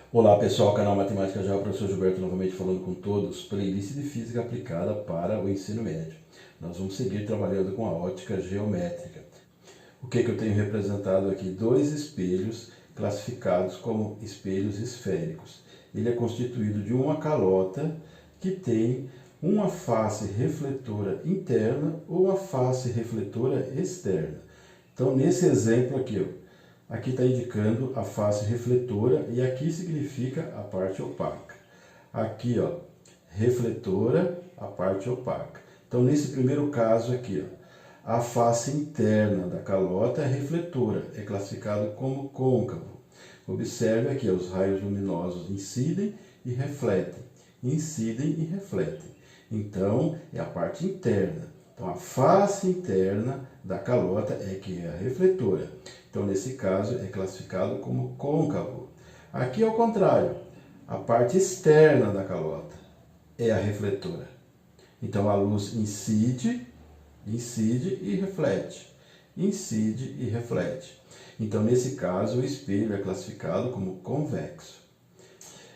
Olá pessoal, canal Matemática Já, o professor Gilberto novamente falando com todos, playlist de Física aplicada para o ensino médio. Nós vamos seguir trabalhando com a ótica geométrica. O que eu tenho representado aqui? Dois espelhos classificados como espelhos esféricos. Ele é constituído de uma calota que tem uma face refletora interna ou uma face refletora externa. Então nesse exemplo aqui, aqui está indicando a face refletora e aqui significa a parte opaca. Aqui, refletora, a parte opaca. Então, nesse primeiro caso aqui, a face interna da calota é refletora, é classificado como côncavo. Observe aqui, os raios luminosos incidem e refletem, incidem e refletem. Então, é a parte interna. Então, a face interna da calota é que é a refletora. Então, nesse caso, é classificado como côncavo. Aqui é o contrário. A parte externa da calota é a refletora. Então, a luz incide e reflete. Incide e reflete. Então, nesse caso, o espelho é classificado como convexo.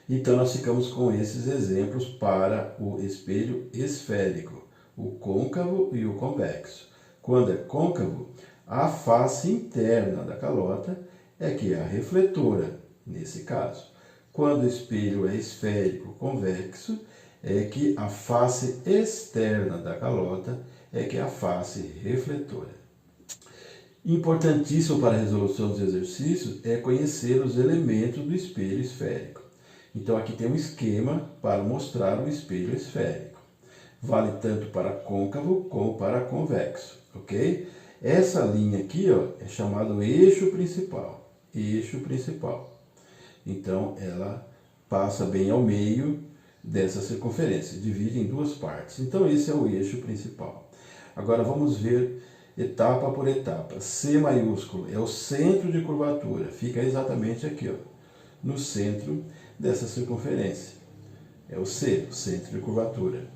Então, nós ficamos com esses exemplos para o espelho esférico, o côncavo e o convexo. Quando é côncavo, a face interna da calota é que é a refletora, nesse caso. Quando o espelho é esférico convexo, é que a face externa da calota é que é a face refletora. Importantíssimo para a resolução dos exercícios é conhecer os elementos do espelho esférico. Então aqui tem um esquema para mostrar o espelho esférico. Vale tanto para côncavo como para convexo, ok? Essa linha aqui é chamado eixo principal. Eixo principal. Então, ela passa bem ao meio dessa circunferência, divide em duas partes. Então, esse é o eixo principal. Agora, vamos ver etapa por etapa. C maiúsculo é o centro de curvatura. Fica exatamente aqui, no centro dessa circunferência. É o C, o centro de curvatura.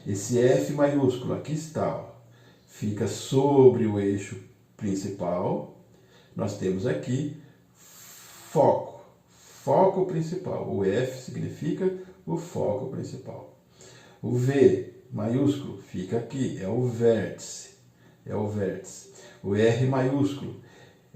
Esse F maiúsculo, aqui está, fica sobre o eixo principal. Nós temos aqui foco, foco principal. O F significa o foco principal. O V maiúsculo fica aqui, é o vértice, é o vértice. O R maiúsculo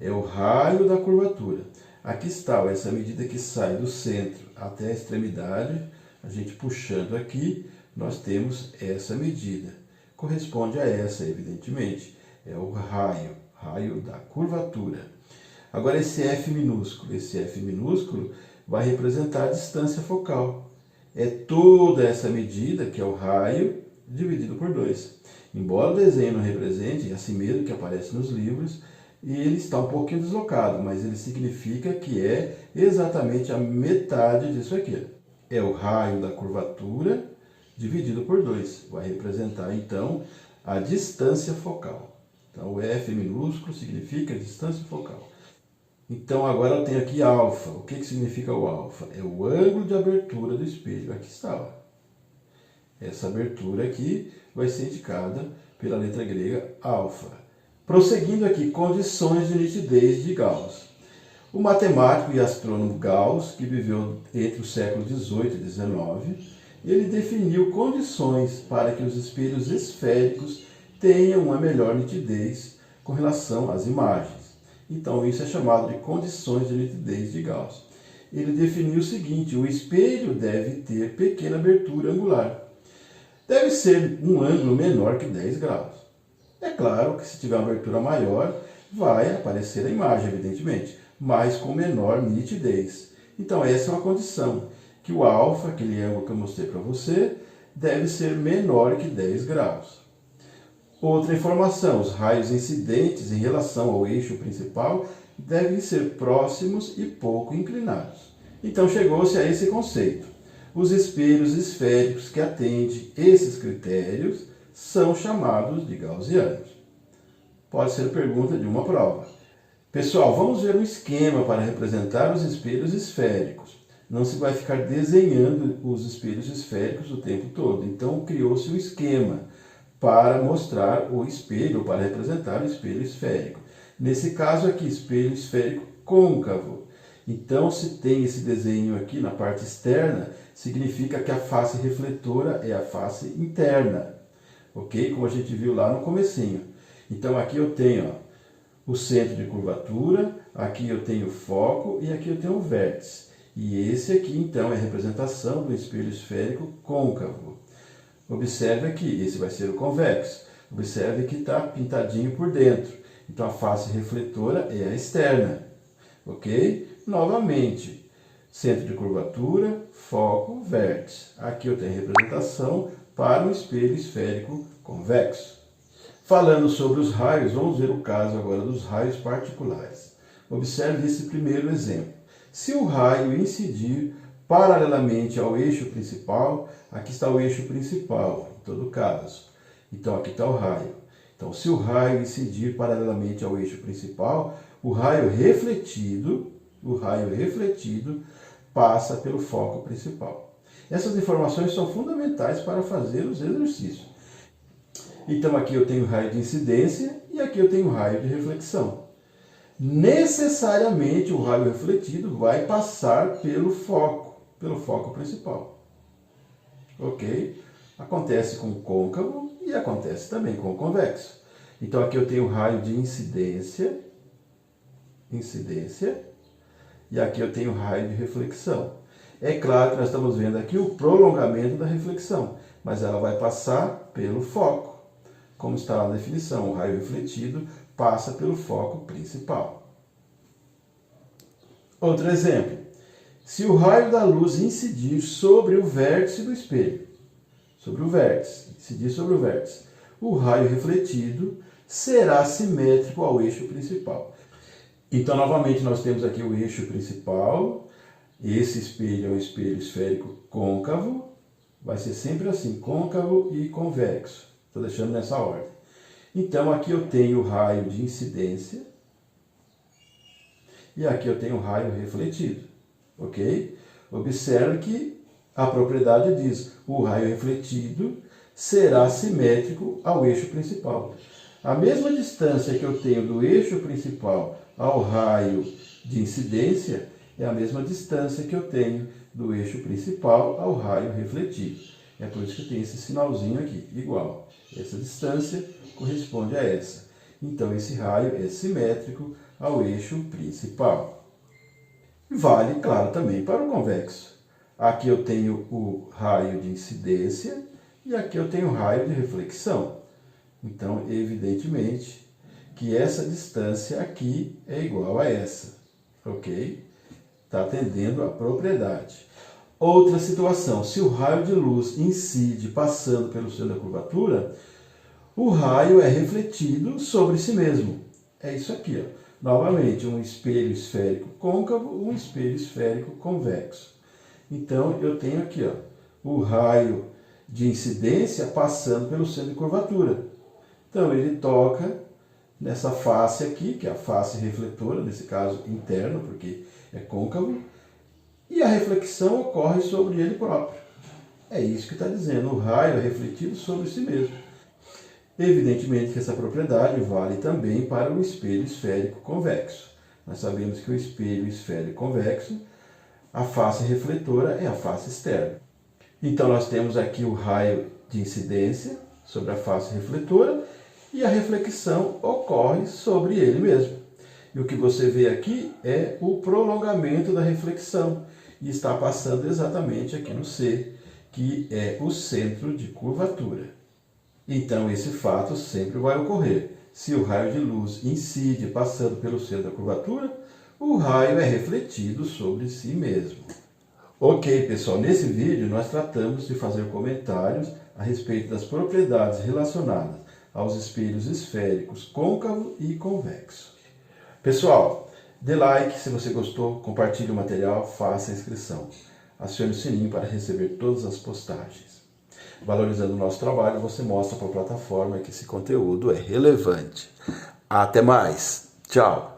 é o raio da curvatura. Aqui está, essa medida que sai do centro até a extremidade, a gente puxando aqui, nós temos essa medida. Corresponde a essa, evidentemente, é o raio, raio da curvatura. Agora esse F minúsculo vai representar a distância focal. É toda essa medida, que é o raio, dividido por 2. Embora o desenho não represente, assim mesmo que aparece nos livros, ele está um pouquinho deslocado, mas ele significa que é exatamente a metade disso aqui. É o raio da curvatura dividido por 2. Vai representar, então, a distância focal. Então, o F minúsculo significa distância focal. Então, agora eu tenho aqui alfa. O que significa o alfa? É o ângulo de abertura do espelho. Aqui está. Essa abertura aqui vai ser indicada pela letra grega alfa. Prosseguindo aqui, condições de nitidez de Gauss. O matemático e astrônomo Gauss, que viveu entre os séculos XVIII e XIX, ele definiu condições para que os espelhos esféricos tenham uma melhor nitidez com relação às imagens. Então, isso é chamado de condições de nitidez de Gauss. Ele definiu o seguinte: o espelho deve ter pequena abertura angular. Deve ser um ângulo menor que 10 graus. É claro que se tiver uma abertura maior, vai aparecer a imagem, evidentemente, mas com menor nitidez. Então, essa é uma condição, que o alfa, aquele ângulo que eu mostrei para você, deve ser menor que 10 graus. Outra informação, os raios incidentes em relação ao eixo principal devem ser próximos e pouco inclinados. Então, chegou-se a esse conceito. Os espelhos esféricos que atendem esses critérios são chamados de gaussianos. Pode ser pergunta de uma prova. Pessoal, vamos ver um esquema para representar os espelhos esféricos. Não se vai ficar desenhando os espelhos esféricos o tempo todo. Então, criou-se um esquema para mostrar o espelho, para representar o espelho esférico. Nesse caso aqui, espelho esférico côncavo. Então, se tem esse desenho aqui na parte externa, significa que a face refletora é a face interna, ok? Como a gente viu lá no comecinho. Então, aqui eu tenho o centro de curvatura, aqui eu tenho o foco e aqui eu tenho o vértice. E esse aqui, então, é a representação do espelho esférico côncavo. Observe aqui, esse vai ser o convexo. Observe que está pintadinho por dentro. Então, a face refletora é a externa, ok? Novamente, centro de curvatura, foco, vértice. Aqui eu tenho a representação para o espelho esférico convexo. Falando sobre os raios, vamos ver o caso agora dos raios particulares. Observe esse primeiro exemplo. Se o raio incidir paralelamente ao eixo principal, aqui está o eixo principal, em todo caso. Então, aqui está o raio. Então, se o raio incidir paralelamente ao eixo principal, o raio refletido passa pelo foco principal. Essas informações são fundamentais para fazer os exercícios. Então, aqui eu tenho raio de incidência e aqui eu tenho raio de reflexão. Necessariamente, o raio refletido vai passar pelo foco principal. Ok? Acontece com o côncavo e acontece também com o convexo. Então, aqui eu tenho o raio de incidência, e aqui eu tenho o raio de reflexão. É claro que nós estamos vendo aqui o prolongamento da reflexão, mas ela vai passar pelo foco. Como está lá na definição, o raio refletido passa pelo foco principal. Outro exemplo. Se o raio da luz incidir sobre o vértice do espelho, o raio refletido será simétrico ao eixo principal. Então, novamente, nós temos aqui o eixo principal. Esse espelho é um espelho esférico côncavo. Vai ser sempre assim, côncavo e convexo. Estou deixando nessa ordem. Então, aqui eu tenho o raio de incidência e aqui eu tenho o raio refletido, ok? Observe que a propriedade diz, o raio refletido será simétrico ao eixo principal. A mesma distância que eu tenho do eixo principal ao raio de incidência é a mesma distância que eu tenho do eixo principal ao raio refletido. É por isso que tem esse sinalzinho aqui, igual. Essa distância corresponde a essa. Então, esse raio é simétrico ao eixo principal. Vale, claro, também para o convexo. Aqui eu tenho o raio de incidência e aqui eu tenho o raio de reflexão. Então, evidentemente, que essa distância aqui é igual a essa, ok? Está atendendo a propriedade. Outra situação, se o raio de luz incide passando pelo centro da curvatura, o raio é refletido sobre si mesmo. É isso aqui, ó. Novamente, um espelho esférico côncavo, um espelho esférico convexo. Então, eu tenho aqui, ó, o raio de incidência passando pelo centro de curvatura. Então, ele toca nessa face aqui, que é a face refletora, nesse caso interno, porque é côncavo, e a reflexão ocorre sobre ele próprio. É isso que está dizendo, o raio é refletido sobre si mesmo. Evidentemente que essa propriedade vale também para o espelho esférico convexo. Nós sabemos que o espelho esférico convexo, a face refletora é a face externa. Então nós temos aqui o raio de incidência sobre a face refletora e a reflexão ocorre sobre ele mesmo. E o que você vê aqui é o prolongamento da reflexão e está passando exatamente aqui no C, que é o centro de curvatura. Então, esse fato sempre vai ocorrer. Se o raio de luz incide passando pelo centro da curvatura, o raio é refletido sobre si mesmo. Ok, pessoal, nesse vídeo nós tratamos de fazer comentários a respeito das propriedades relacionadas aos espelhos esféricos côncavo e convexo. Pessoal, dê like se você gostou, compartilhe o material, faça a inscrição. Acione o sininho para receber todas as postagens. Valorizando o nosso trabalho, você mostra para a plataforma que esse conteúdo é relevante. Até mais. Tchau.